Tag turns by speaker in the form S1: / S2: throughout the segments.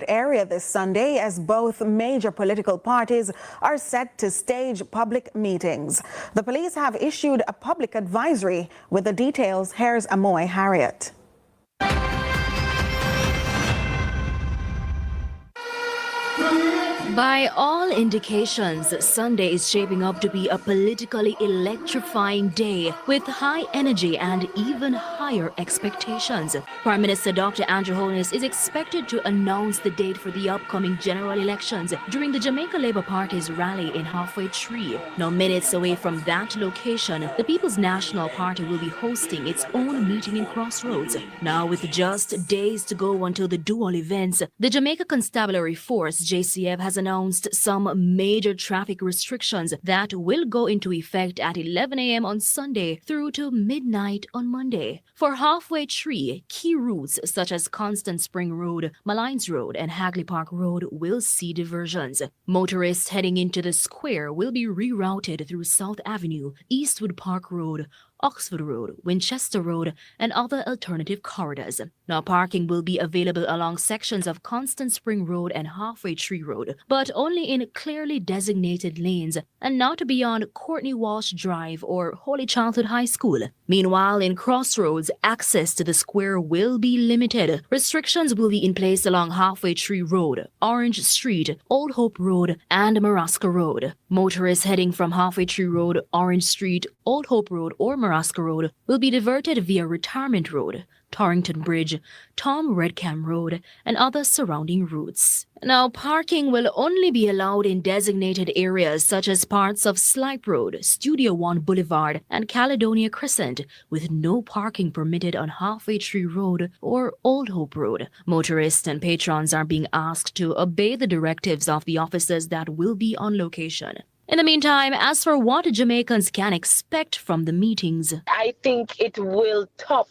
S1: area this Sunday as both major political parties are set to stage public meetings. The police have issued a public advisory. With the details, here's Amoy Harriet.
S2: By all indications, Sunday is shaping up to be a politically electrifying day with high energy and even higher expectations. Prime Minister Dr. Andrew Holness is expected to announce the date for the upcoming general elections during the Jamaica Labour Party's rally in Halfway Tree. Now, minutes away from that location, the People's National Party will be hosting its own meeting in Crossroads. Now, with just days to go until the dual events, the Jamaica Constabulary Force, JCF, has announced some major traffic restrictions that will go into effect at 11 a.m. on Sunday through to midnight on Monday. For Halfway Tree, key routes such as Constant Spring Road, Malines Road, and Hagley Park Road will see diversions. Motorists heading into the square will be rerouted through South Avenue, Eastwood Park Road, Oxford Road, Winchester Road, and other alternative corridors. Now, parking will be available along sections of Constant Spring Road and Halfway Tree Road, but only in clearly designated lanes and not beyond Courtney Walsh Drive or Holy Childhood High School. Meanwhile, in Crossroads, access to the square will be limited. Restrictions will be in place along Halfway Tree Road, Orange Street, Old Hope Road, and Marasca Road. Motorists heading from Halfway Tree Road, Orange Street, Old Hope Road, or Marasca Road will be diverted via Retirement Road, Torrington Bridge, Tom Redcam Road, and other surrounding routes. Now, parking will only be allowed in designated areas such as parts of Slipe Road, Studio One Boulevard, and Caledonia Crescent, with no parking permitted on Halfway Tree Road or Old Hope Road. Motorists and patrons are being asked to obey the directives of the officers that will be on location. In the meantime, as for what Jamaicans can expect from the meetings,
S3: I think it will top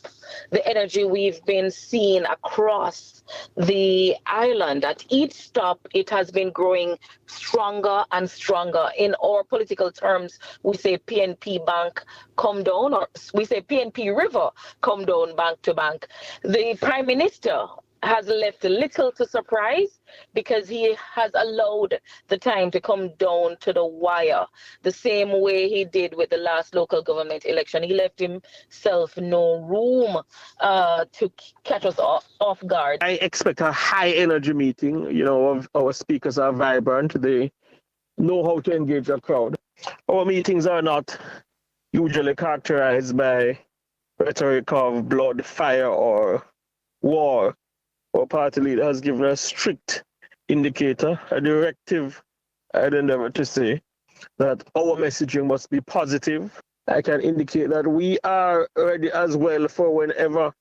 S3: the energy we've been seeing across the island. At each stop, it has been growing stronger and stronger. In our political terms, we say PNP bank come down, or we say PNP river come down bank to bank. The Prime Minister has left little to surprise because he has allowed the time to come down to the wire, the same way he did with the last local government election. He left himself no room to catch us off guard.
S4: I expect a high energy meeting. You know, our speakers are vibrant. They know how to engage a crowd. Our meetings are not usually characterized by rhetoric of blood, fire, or war. Our party leader has given a strict indicator, a directive, I'd endeavor to say, that our messaging must be positive. I can indicate that we are ready as well for whenever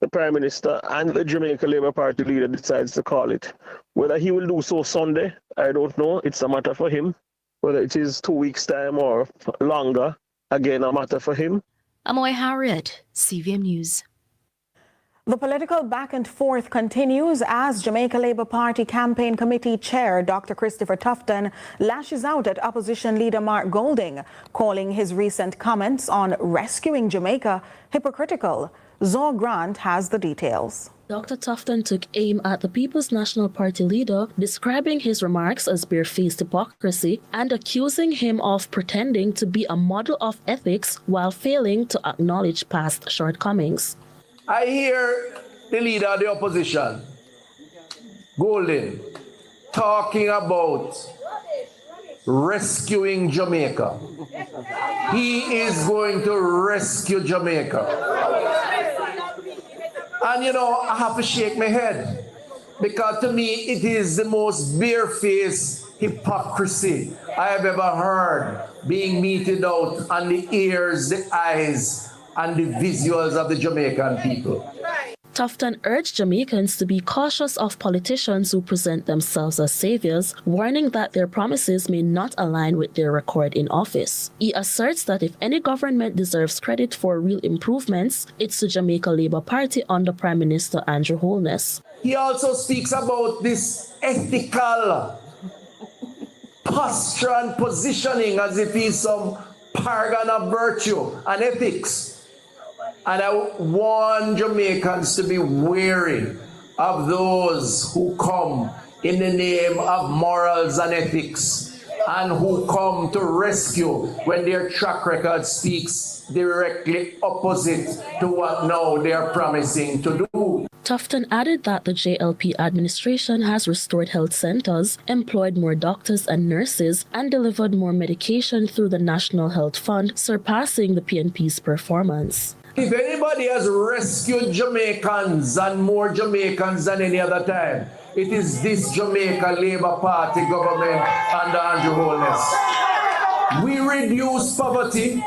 S4: the Prime Minister and the Jamaica Labour Party leader decides to call it. Whether he will do so Sunday, I don't know. It's a matter for him. Whether it is 2 weeks' time or longer, again, a matter for him.
S2: Amoy Harriet, CVM News.
S1: The political back and forth continues as Jamaica Labour Party Campaign Committee Chair Dr. Christopher Tufton lashes out at opposition leader Mark Golding, calling his recent comments on rescuing Jamaica hypocritical. Zor Grant has the details.
S5: Dr. Tufton took aim at the People's National Party leader, describing his remarks as barefaced hypocrisy and accusing him of pretending to be a model of ethics while failing to acknowledge past shortcomings.
S6: I hear the leader of the opposition, Golden, talking about rescuing Jamaica. He is going to rescue Jamaica. And you know, I have to shake my head because to me it is the most barefaced hypocrisy I have ever heard being meted out on the ears, the eyes, and the visuals of the Jamaican people.
S5: Tufton urged Jamaicans to be cautious of politicians who present themselves as saviors, warning that their promises may not align with their record in office. He asserts that if any government deserves credit for real improvements, it's the Jamaica Labour Party under Prime Minister Andrew Holness.
S6: He also speaks about this ethical posture and positioning as if he's some paragon of virtue and ethics. And I want Jamaicans to be wary of those who come in the name of morals and ethics and who come to rescue when their track record speaks directly opposite to what now they are promising to do.
S5: Tufton added that the JLP administration has restored health centers, employed more doctors and nurses, and delivered more medication through the National Health Fund, surpassing the PNP's performance.
S6: If anybody has rescued Jamaicans and more Jamaicans than any other time, it is this Jamaica Labour Party government under Andrew Holness. We reduce poverty,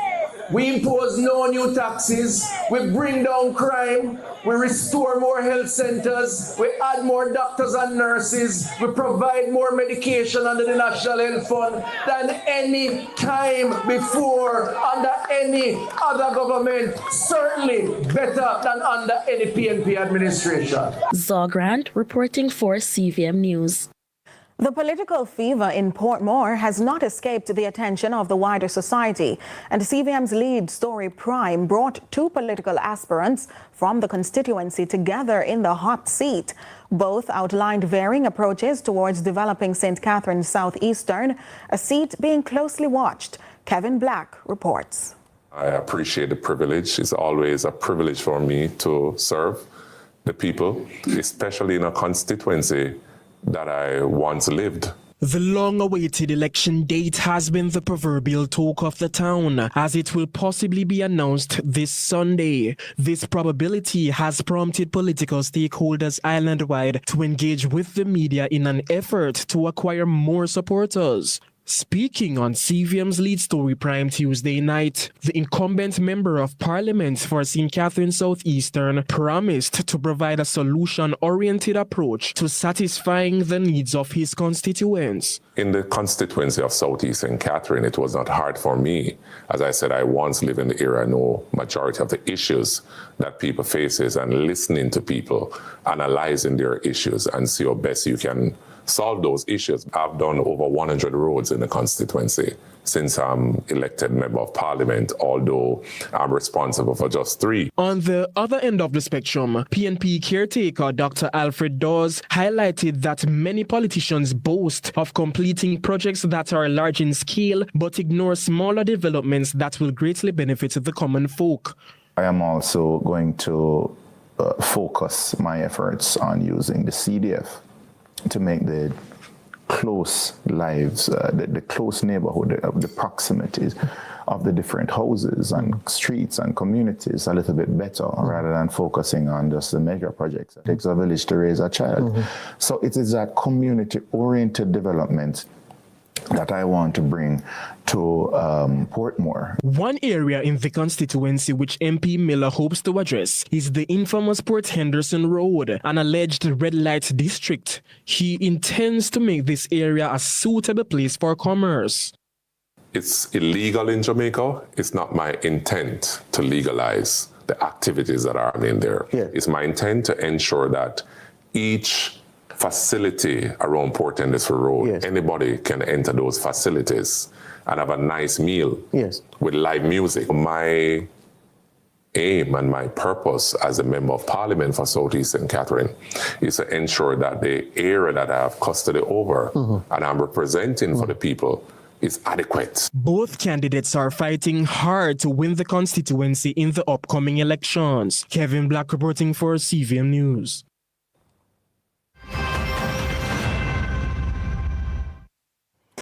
S6: we impose no new taxes, we bring down crime, we restore more health centers, we add more doctors and nurses, we provide more medication under the National Health Fund than any time before under any other government, certainly better than under any PNP administration.
S5: Zogrand reporting for CVM News.
S1: The political fever in Portmore has not escaped the attention of the wider society, and CVM's lead story Prime brought two political aspirants from the constituency together in the hot seat. Both outlined varying approaches towards developing St. Catharines Southeastern, a seat being closely watched. Kevin Black reports.
S7: I appreciate the privilege. It's always a privilege for me to serve the people, especially in a constituency that I once lived.
S8: The long-awaited election date has been the proverbial talk of the town, as it will possibly be announced this Sunday. This probability has prompted political stakeholders island-wide to engage with the media in an effort to acquire more supporters. Speaking on CVM's lead story Prime Tuesday night, the incumbent member of Parliament for St. Catharines Southeastern promised to provide a solution-oriented approach to satisfying the needs of his constituents.
S7: In the constituency of Southeast St. Catharines, it was not hard for me. As I said, I once lived in the area, I know majority of the issues that people faces, and listening to people, analyzing their issues, and see how best you can solve those issues. I've done over 100 roads in the constituency since I'm elected member of parliament, although I'm responsible for just 3.
S8: On the other end of the spectrum, PNP caretaker Dr. Alfred Dawes highlighted that many politicians boast of completing projects that are large in scale but ignore smaller developments that will greatly benefit the common folk.
S9: I am also going to focus my efforts on using the CDF to make the close lives, the close neighborhood, the proximities of the different houses and streets and communities a little bit better, rather than focusing on just the mega projects. It takes a village to raise a child. So it is that community-oriented development that I want to bring to Portmore.
S8: One area in the constituency which MP Miller hopes to address is the infamous Port Henderson Road, an alleged red light district. He intends to make this area a suitable place for commerce.
S7: It's illegal in Jamaica. It's not my intent to legalize the activities that are in there.
S9: Yeah.
S7: It's my intent to ensure that each facility around Port Henderson Road,
S9: yes,
S7: anybody can enter those facilities and have a nice meal,
S9: yes,
S7: with live music. My aim and my purpose as a member of parliament for Southeast St. Catharines is to ensure that the area that I have custody over and I'm representing for the people is adequate.
S8: Both candidates are fighting hard to win the constituency in the upcoming elections. Kevin Black reporting for CVM News.